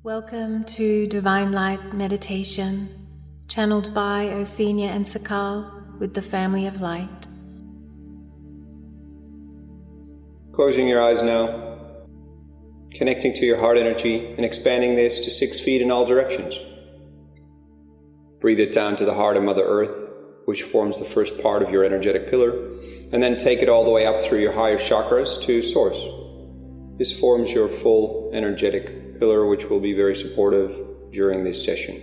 Welcome to Divine Light Meditation, channeled by Opheana and Sikaal with the Family of Light. Closing your eyes now, connecting to your heart energy and expanding this to 6 feet in all directions. Breathe it down to the heart of Mother Earth, which forms the first part of your energetic pillar, and then take it all the way up through your higher chakras to Source. This forms your full energetic pillar, which will be very supportive during this session.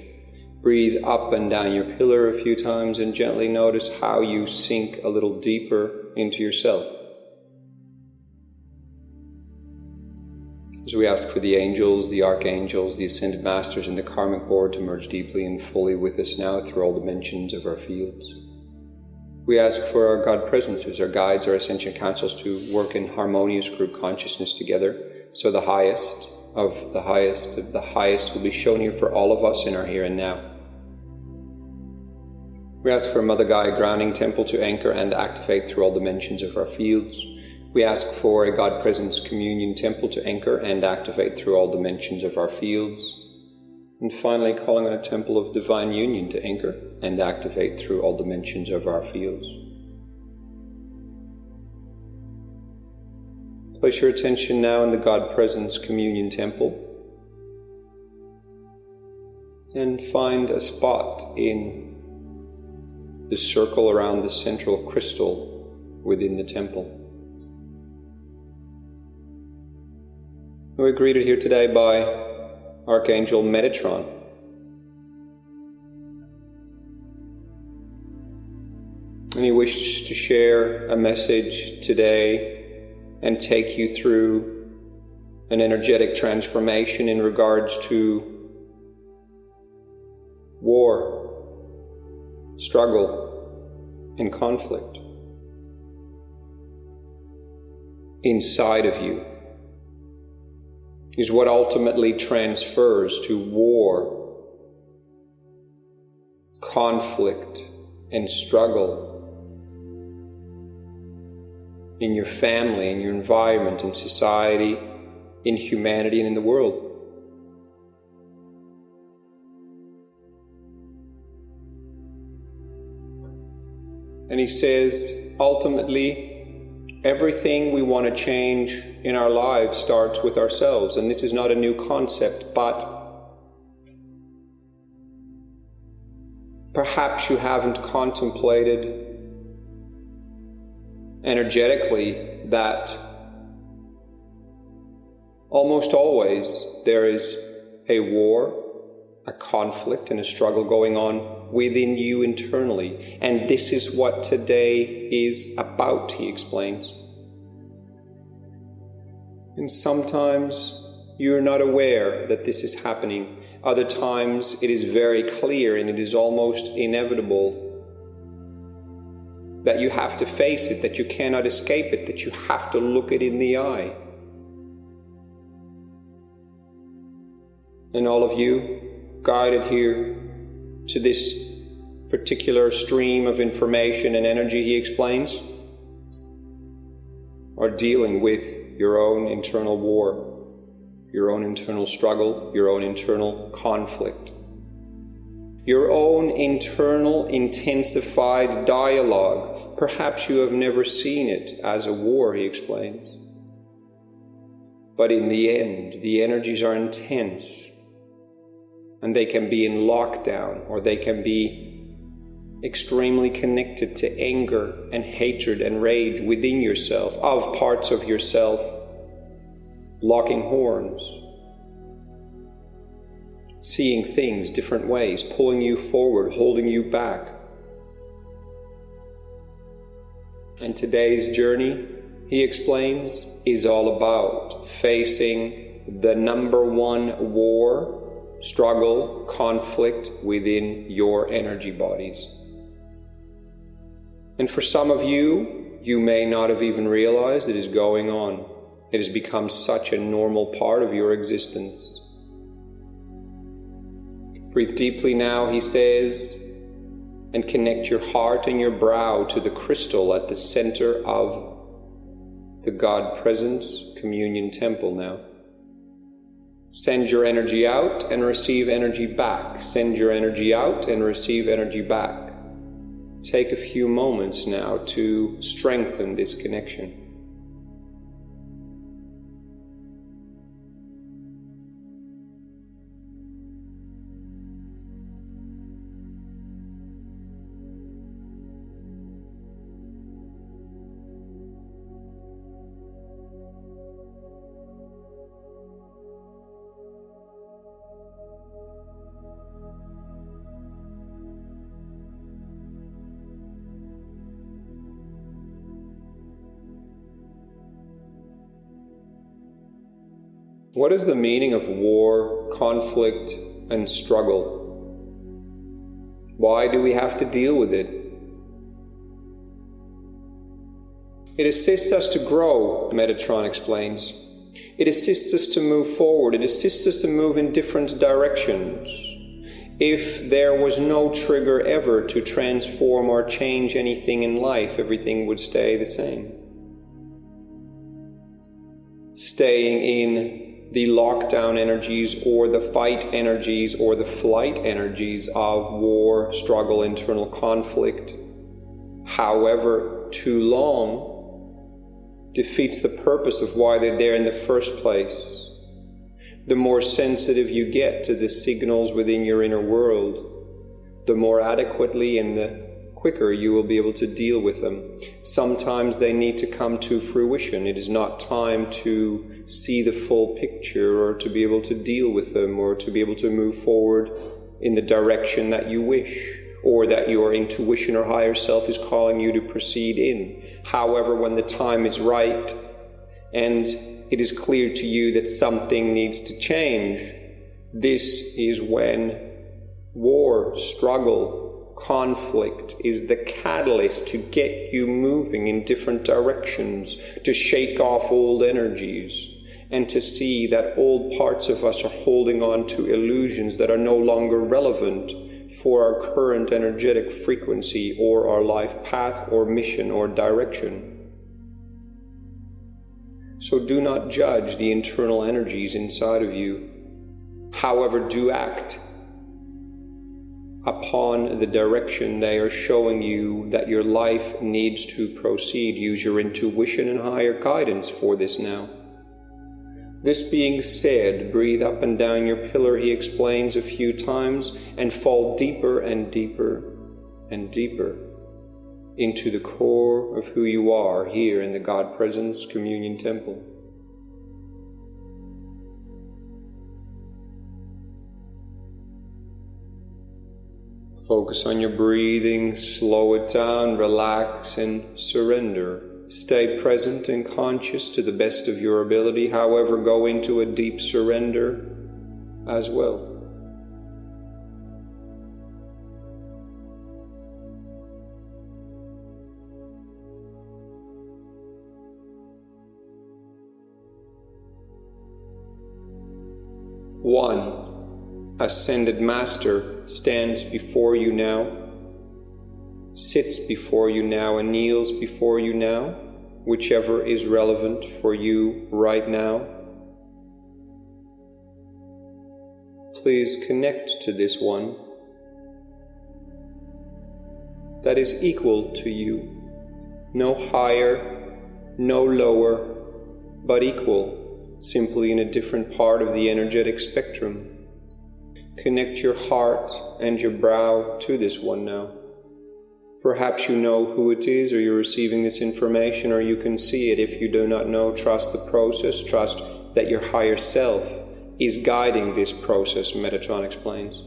Breathe up and down your pillar a few times and gently notice how you sink a little deeper into yourself. As we ask for the angels, the archangels, the ascended masters, and the karmic board to merge deeply and fully with us now through all dimensions of our fields. We ask for our God presences, our guides, our ascension councils to work in harmonious group consciousness together, so the highest of the highest of the highest will be shown here for all of us in our here and now. We ask for a Mother Gaia grounding temple to anchor and activate through all dimensions of our fields. We ask for a God Presence communion temple to anchor and activate through all dimensions of our fields. And finally, calling on a temple of divine union to anchor and activate through all dimensions of our fields. Place your attention now in the God Presence Communion Temple and find a spot in the circle around the central crystal within the temple. We're greeted here today by Archangel Metatron. And he wishes to share a message today and take you through an energetic transformation in regards to war, struggle, and conflict inside of you is what ultimately transfers to war, conflict, and struggle in your family, in your environment, in society, in humanity, and in the world. And he says, ultimately, everything we want to change in our lives starts with ourselves. And this is not a new concept, but perhaps you haven't contemplated energetically that almost always there is a war, a conflict, and a struggle going on within you internally. And this is what today is about, he explains. And sometimes you're not aware that this is happening. Other times it is very clear and it is almost inevitable that you have to face it, that you cannot escape it, that you have to look it in the eye. And all of you, guided here to this particular stream of information and energy, he explains, are dealing with your own internal war, your own internal struggle, your own internal conflict, your own internal intensified dialogue. Perhaps you have never seen it as a war, he explains. But in the end, the energies are intense, and they can be in lockdown, or they can be extremely connected to anger and hatred and rage within yourself, of parts of yourself, locking horns, seeing things different ways, pulling you forward, holding you back. And today's journey, he explains, is all about facing the number one war, struggle, conflict within your energy bodies. And for some of you, you may not have even realized it is going on. It has become such a normal part of your existence. Breathe deeply now, he says, and connect your heart and your brow to the crystal at the center of the God Presence Communion Temple now. Send your energy out and receive energy back. Send your energy out and receive energy back. Take a few moments now to strengthen this connection. What is the meaning of war, conflict, and struggle? Why do we have to deal with it? It assists us to grow, Metatron explains. It assists us to move forward. It assists us to move in different directions. If there was no trigger ever to transform or change anything in life, everything would stay the same. Staying in the lockdown energies or the fight energies or the flight energies of war, struggle, internal conflict, however too long, defeats the purpose of why they're there in the first place. The more sensitive you get to the signals within your inner world, the more adequately and the quicker you will be able to deal with them. Sometimes they need to come to fruition. It is not time to see the full picture or to be able to deal with them or to be able to move forward in the direction that you wish or that your intuition or higher self is calling you to proceed in. However, when the time is right and it is clear to you that something needs to change, this is when war, struggle, conflict is the catalyst to get you moving in different directions, to shake off old energies, and to see that old parts of us are holding on to illusions that are no longer relevant for our current energetic frequency or our life path or mission or direction. So do not judge the internal energies inside of you. However, do act upon the direction they are showing you that your life needs to proceed. Use your intuition and higher guidance for this now. This being said, breathe up and down your pillar, he explains a few times, and fall deeper and deeper and deeper into the core of who you are here in the God Presence Communion Temple. Focus on your breathing, slow it down, relax and surrender. Stay present and conscious to the best of your ability, however, go into a deep surrender as well. One Ascended Master stands before you now, sits before you now, and kneels before you now, whichever is relevant for you right now. Please connect to this one that is equal to you, no higher, no lower, but equal, simply in a different part of the energetic spectrum. Connect your heart and your brow to this one now. Perhaps you know who it is, or you're receiving this information, or you can see it. If you do not know, trust the process. Trust that your higher self is guiding this process, Metatron explains.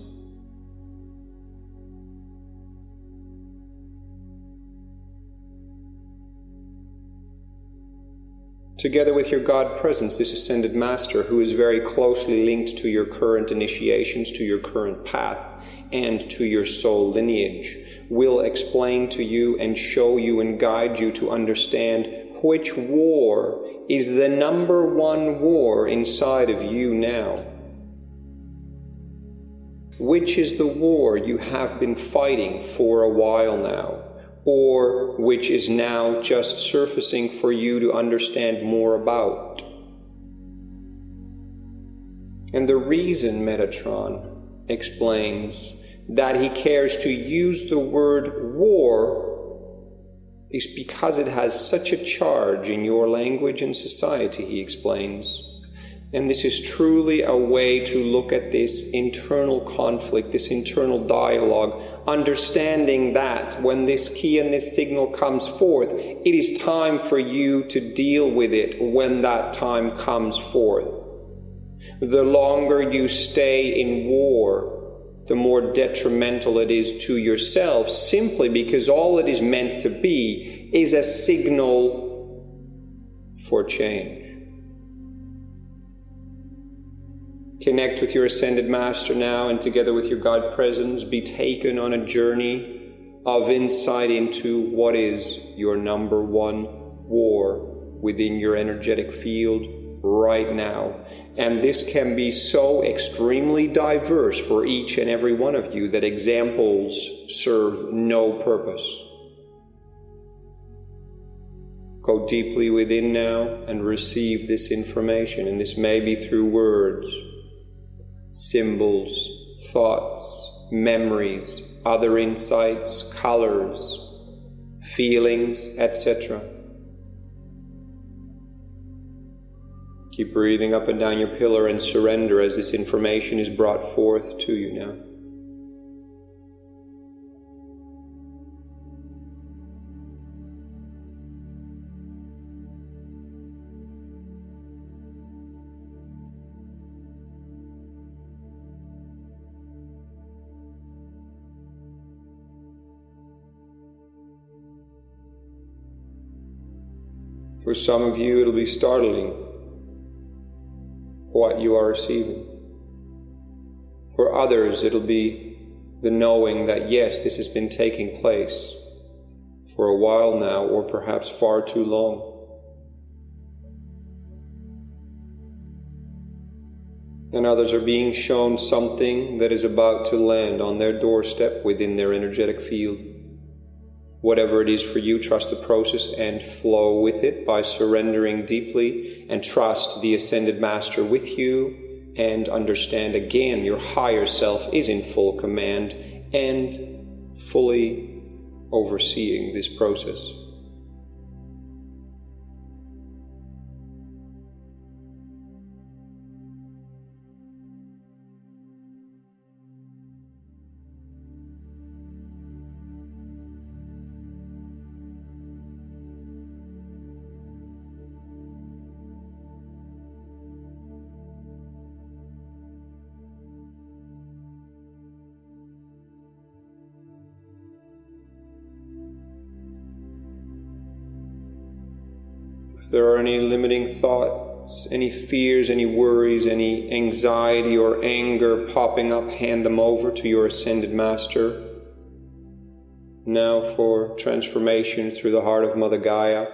Together with your God Presence, this Ascended Master, who is very closely linked to your current initiations, to your current path, and to your soul lineage, will explain to you and show you and guide you to understand which war is the number one war inside of you now. Which is the war you have been fighting for a while now, or which is now just surfacing for you to understand more about. And the reason Metatron explains that he cares to use the word war is because it has such a charge in your language and society, he explains. And this is truly a way to look at this internal conflict, this internal dialogue, understanding that when this key and this signal comes forth, it is time for you to deal with it when that time comes forth. The longer you stay in war, the more detrimental it is to yourself, simply because all it is meant to be is a signal for change. Connect with your Ascended Master now, and together with your God Presence, be taken on a journey of insight into what is your number one war within your energetic field right now. And this can be so extremely diverse for each and every one of you that examples serve no purpose. Go deeply within now and receive this information, and this may be through words, symbols, thoughts, memories, other insights, colors, feelings, etc. Keep breathing up and down your pillar and surrender as this information is brought forth to you now. For some of you, it'll be startling what you are receiving. For others, it'll be the knowing that yes, this has been taking place for a while now, or perhaps far too long. And others are being shown something that is about to land on their doorstep within their energetic field. Whatever it is for you, trust the process and flow with it by surrendering deeply, and trust the Ascended Master with you, and understand again your higher self is in full command and fully overseeing this process. If there are any limiting thoughts, any fears, any worries, any anxiety or anger popping up, hand them over to your Ascended Master. Now for transformation through the heart of Mother Gaia,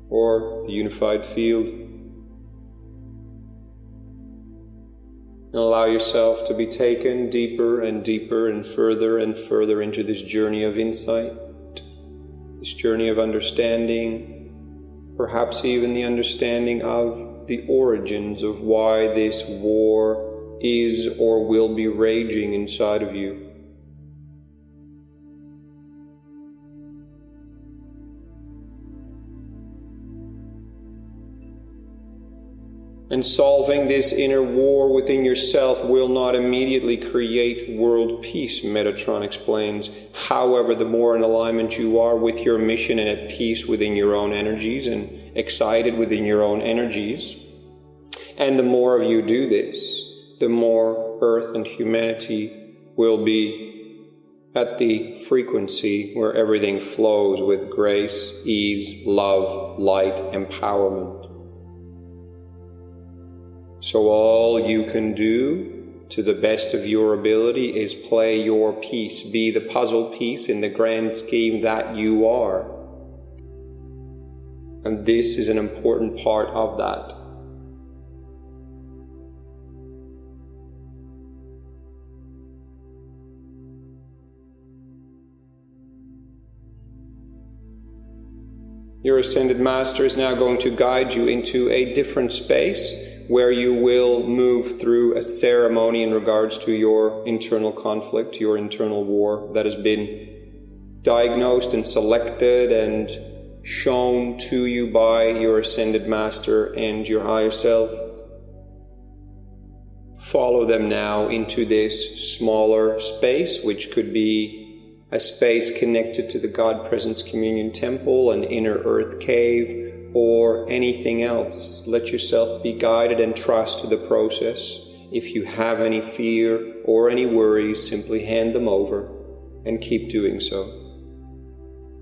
or the unified field. And allow yourself to be taken deeper and deeper and further into this journey of insight, this journey of understanding, perhaps even the understanding of the origins of why this war is or will be raging inside of you. And solving this inner war within yourself will not immediately create world peace, Metatron explains. However, the more in alignment you are with your mission and at peace within your own energies and excited within your own energies, and the more of you do this, the more Earth and humanity will be at the frequency where everything flows with grace, ease, love, light, empowerment. So all you can do, to the best of your ability, is play your piece, be the puzzle piece in the grand scheme that you are. And this is an important part of that. Your Ascended Master is now going to guide you into a different space where you will move through a ceremony in regards to your internal conflict, your internal war that has been diagnosed and selected and shown to you by your Ascended Master and your higher self. Follow them now into this smaller space, which could be a space connected to the God Presence Communion Temple, an inner earth cave, or anything else. Let yourself be guided and trust the process. If you have any fear or any worries, simply hand them over and keep doing so.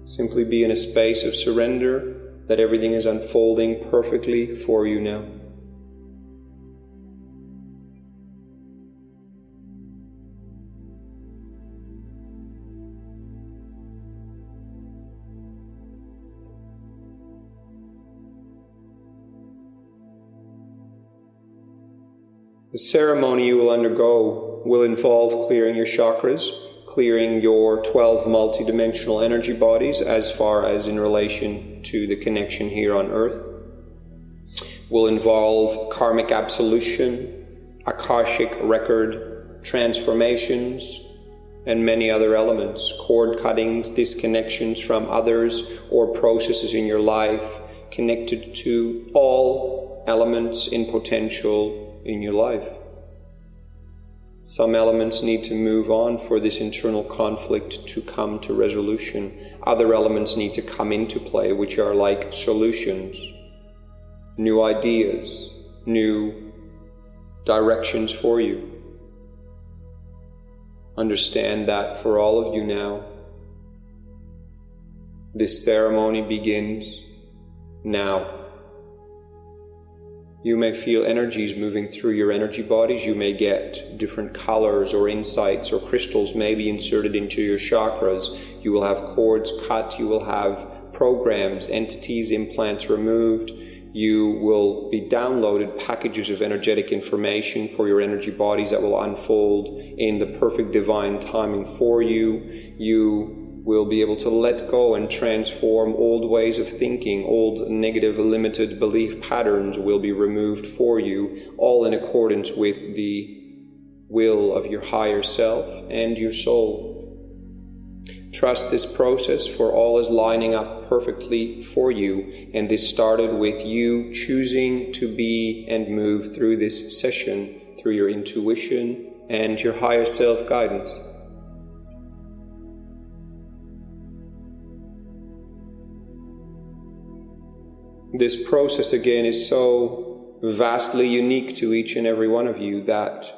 Simply be in a space of surrender that everything is unfolding perfectly for you now. The ceremony you will undergo will involve clearing your chakras, clearing your 12 multidimensional energy bodies as far as in relation to the connection here on Earth. Will involve karmic absolution, Akashic record transformations, and many other elements, cord cuttings, disconnections from others, or processes in your life connected to all elements in potential in your life. Some elements need to move on for this internal conflict to come to resolution. Other elements need to come into play, which are like solutions, new ideas, new directions for you. Understand that for all of you now, this ceremony begins now. You may feel energies moving through your energy bodies. You may get different colors or insights, or crystals may be inserted into your chakras. You will have cords cut. You will have programs, entities, implants removed. You will be downloaded packages of energetic information for your energy bodies that will unfold in the perfect divine timing for you. You will be able to let go and transform old ways of thinking. Old negative limited belief patterns will be removed for you, all in accordance with the will of your higher self and your soul. Trust this process, for all is lining up perfectly for you, and this started with you choosing to be and move through this session through your intuition and your higher self guidance. This process, again, is so vastly unique to each and every one of you that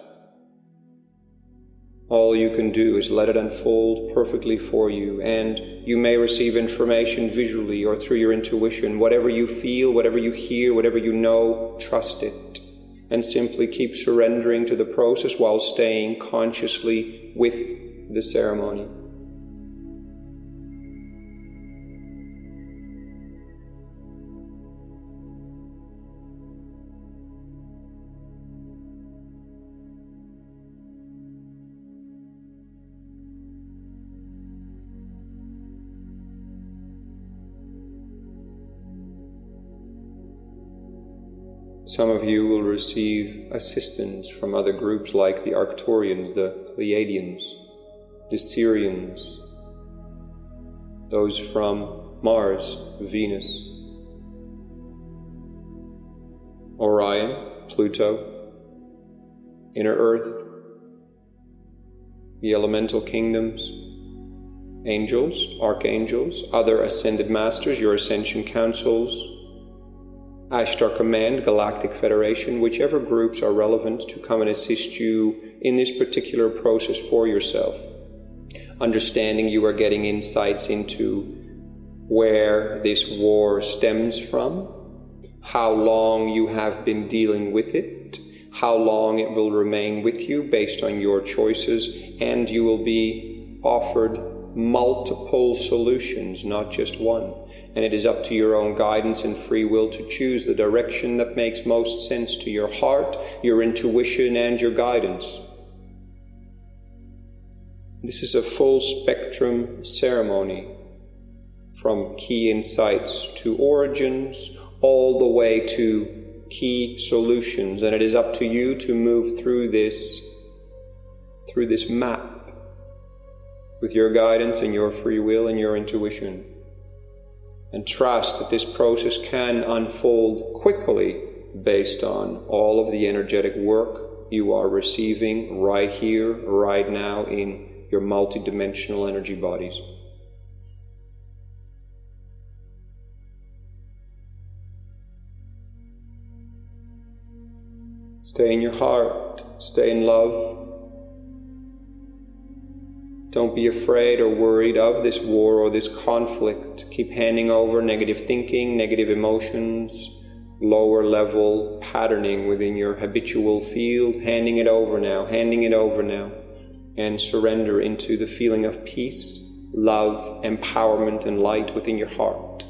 all you can do is let it unfold perfectly for you. And you may receive information visually or through your intuition. Whatever you feel, whatever you hear, whatever you know, trust it. And simply keep surrendering to the process while staying consciously with the ceremony. Some of you will receive assistance from other groups like the Arcturians, the Pleiadians, the Sirians, those from Mars, Venus, Orion, Pluto, Inner Earth, the elemental kingdoms, angels, archangels, other ascended masters, your ascension councils, Ashtar Command, Galactic Federation, whichever groups are relevant to come and assist you in this particular process for yourself. Understanding you are getting insights into where this war stems from, how long you have been dealing with it, how long it will remain with you based on your choices, and you will be offered multiple solutions, not just one. And it is up to your own guidance and free will to choose the direction that makes most sense to your heart, your intuition, and your guidance. This is a full spectrum ceremony from key insights to origins, all the way to key solutions. And it is up to you to move through this map with your guidance and your free will and your intuition. And trust that this process can unfold quickly based on all of the energetic work you are receiving right here, right now in your multidimensional energy bodies. Stay in your heart, stay in love. Don't be afraid or worried of this war or this conflict. Keep handing over negative thinking, negative emotions, lower level patterning within your habitual field. Handing it over now, and surrender into the feeling of peace, love, empowerment, and light within your heart.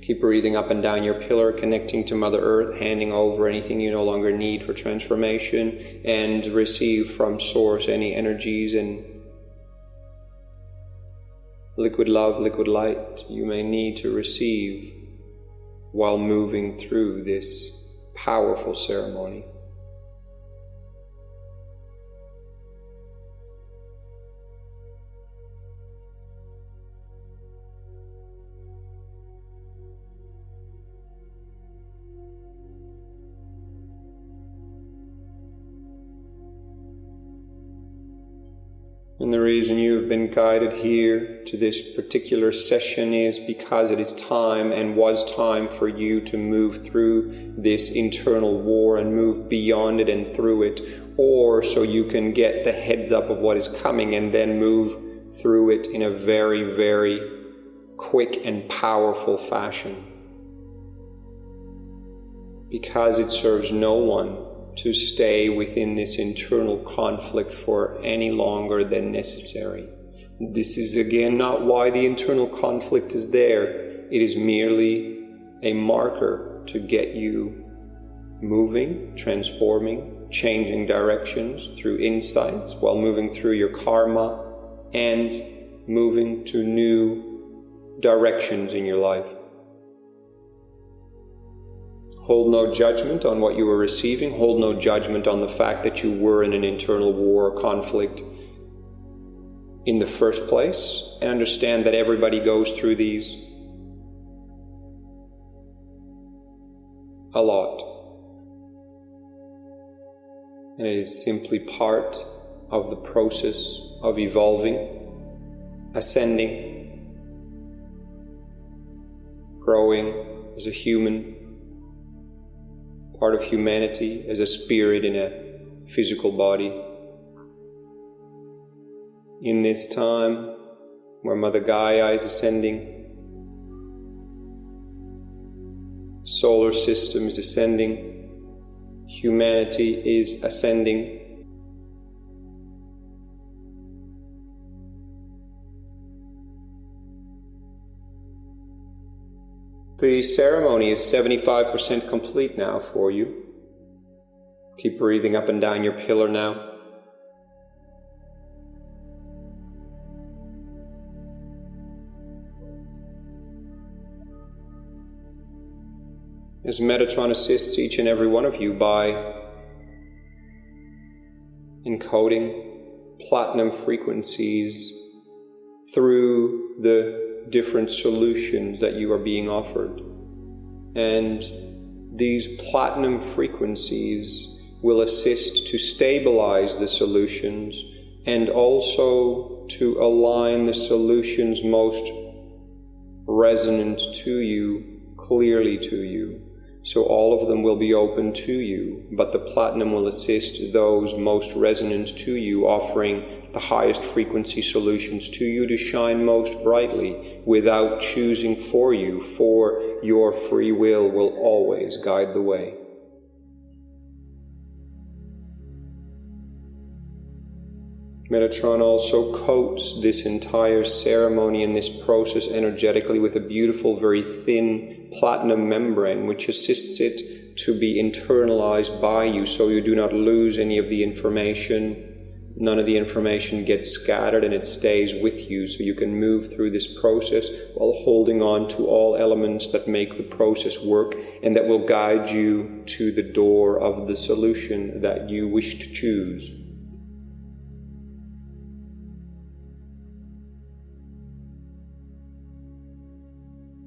Keep breathing up and down your pillar, connecting to Mother Earth, handing over anything you no longer need for transformation, and receive from Source any energies and liquid love, liquid light you may need to receive while moving through this powerful ceremony. And the reason you have been guided here to this particular session is because it is time and was time for you to move through this internal war and move beyond it and through it, or so you can get the heads up of what is coming and then move through it in a very, very quick and powerful fashion. Because it serves no one to stay within this internal conflict for any longer than necessary. This is again not why the internal conflict is there. It is merely a marker to get you moving, transforming, changing directions through insights while moving through your karma and moving to new directions in your life. Hold no judgment on what you were receiving. Hold no judgment on the fact that you were in an internal war or conflict in the first place. And understand that everybody goes through these a lot. And it is simply part of the process of evolving, ascending, growing as a human, part of humanity, as a spirit in a physical body. In this time where Mother Gaia is ascending, the solar system is ascending, humanity is ascending. The ceremony is 75% complete now for you. Keep breathing up and down your pillar now. As Metatron assists each and every one of you by encoding platinum frequencies through the different solutions that you are being offered. And these platinum frequencies will assist to stabilize the solutions and also to align the solutions most resonant to you, clearly to you. So all of them will be open to you, but the platinum will assist those most resonant to you, offering the highest frequency solutions to you to shine most brightly without choosing for you, for your free will always guide the way. Metatron also coats this entire ceremony and this process energetically with a beautiful, very thin platinum membrane, which assists it to be internalized by you so you do not lose any of the information None of the information gets scattered and it stays with you, so you can move through this process while holding on to all elements that make the process work and that will guide you to the door of the solution that you wish to choose.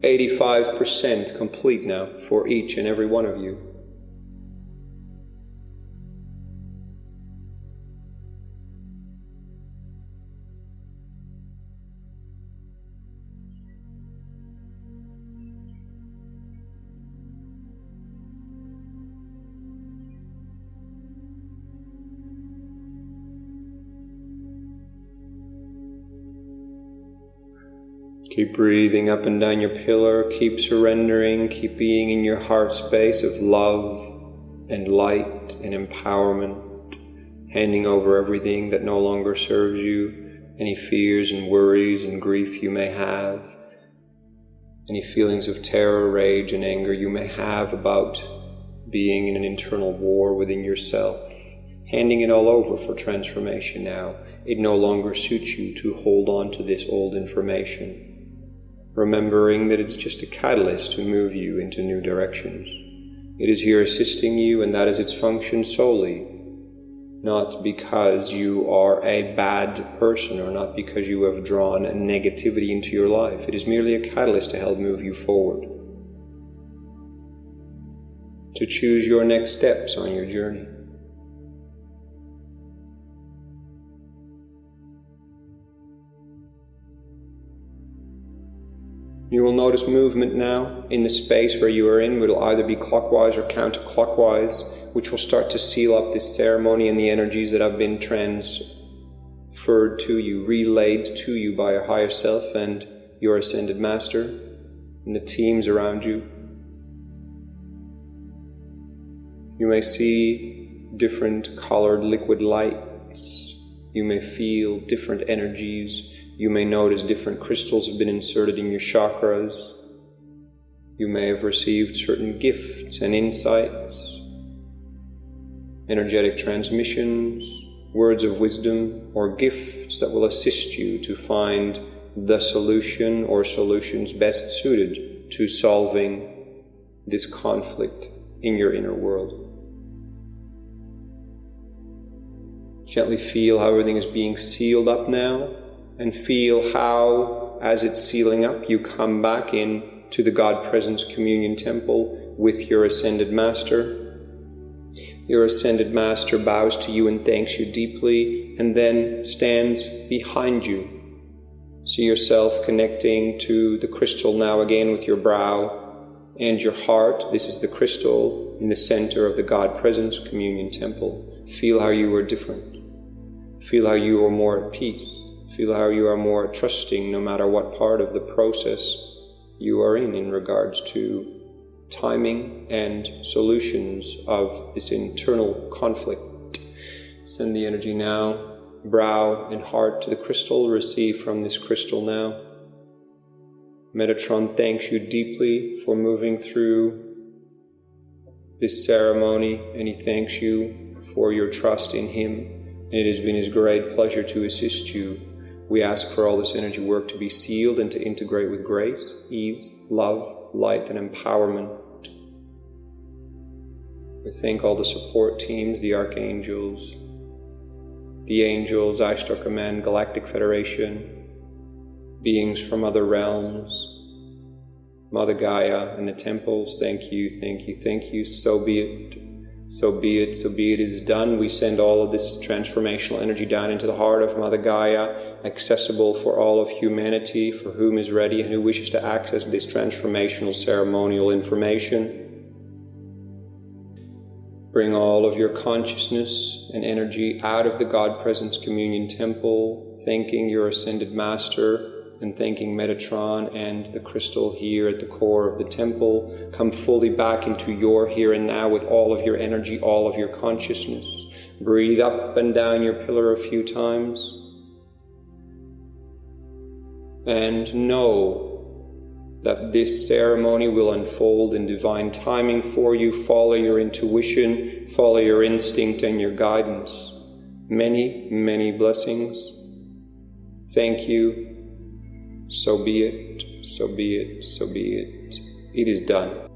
"85% complete now for each and every one of you. Keep breathing up and down your pillar, keep surrendering, keep being in your heart space of love and light and empowerment, handing over everything that no longer serves you, any fears and worries and grief you may have, any feelings of terror, rage and anger you may have about being in an internal war within yourself, handing it all over for transformation now. It no longer suits you to hold on to this old information, remembering that it's just a catalyst to move you into new directions. It is here assisting you, and that is its function solely, not because you are a bad person or not because you have drawn a negativity into your life. It is merely a catalyst to help move you forward, to choose your next steps on your journey. You will notice movement now in the space where you are in. It will either be clockwise or counterclockwise, which will start to seal up this ceremony and the energies that have been transferred to you, relayed to you by your higher self and your ascended master and the teams around you. You may see different colored liquid lights. You may feel different energies. You may notice different crystals have been inserted in your chakras. You may have received certain gifts and insights, energetic transmissions, words of wisdom, or gifts that will assist you to find the solution or solutions best suited to solving this conflict in your inner world. Gently feel how everything is being sealed up now, and feel how, as it's sealing up, you come back in to the God Presence Communion Temple with your Ascended Master. Your Ascended Master bows to you and thanks you deeply, and then stands behind you. See yourself connecting to the crystal now again with your brow and your heart. This is the crystal in the center of the God Presence Communion Temple. Feel how you are different. Feel how you are more at peace. Feel how you are more trusting no matter what part of the process you are in regards to timing and solutions of this internal conflict. Send the energy now, brow and heart, to the crystal. Receive from this crystal now. Metatron thanks you deeply for moving through this ceremony, and he thanks you for your trust in him. And it has been his great pleasure to assist you. We ask for all this energy work to be sealed and to integrate with grace, ease, love, light, and empowerment. We thank all the support teams, the archangels, the angels, Ashtar Command, Galactic Federation, beings from other realms, Mother Gaia, and the temples. Thank you, thank you, thank you. So be it. So be it, so be it. It is done. We send all of this transformational energy down into the heart of Mother Gaia, accessible for all of humanity, for whom is ready and who wishes to access this transformational ceremonial information. Bring all of your consciousness and energy out of the God Presence Communion Temple, thanking your Ascended Master and thanking Metatron and the crystal here at the core of the temple. Come fully back into your here and now with all of your energy, all of your consciousness. Breathe up and down your pillar a few times. And know that this ceremony will unfold in divine timing for you. Follow your intuition, follow your instinct and your guidance. Many, many blessings. Thank you. So be it, so be it, so be it. It is done.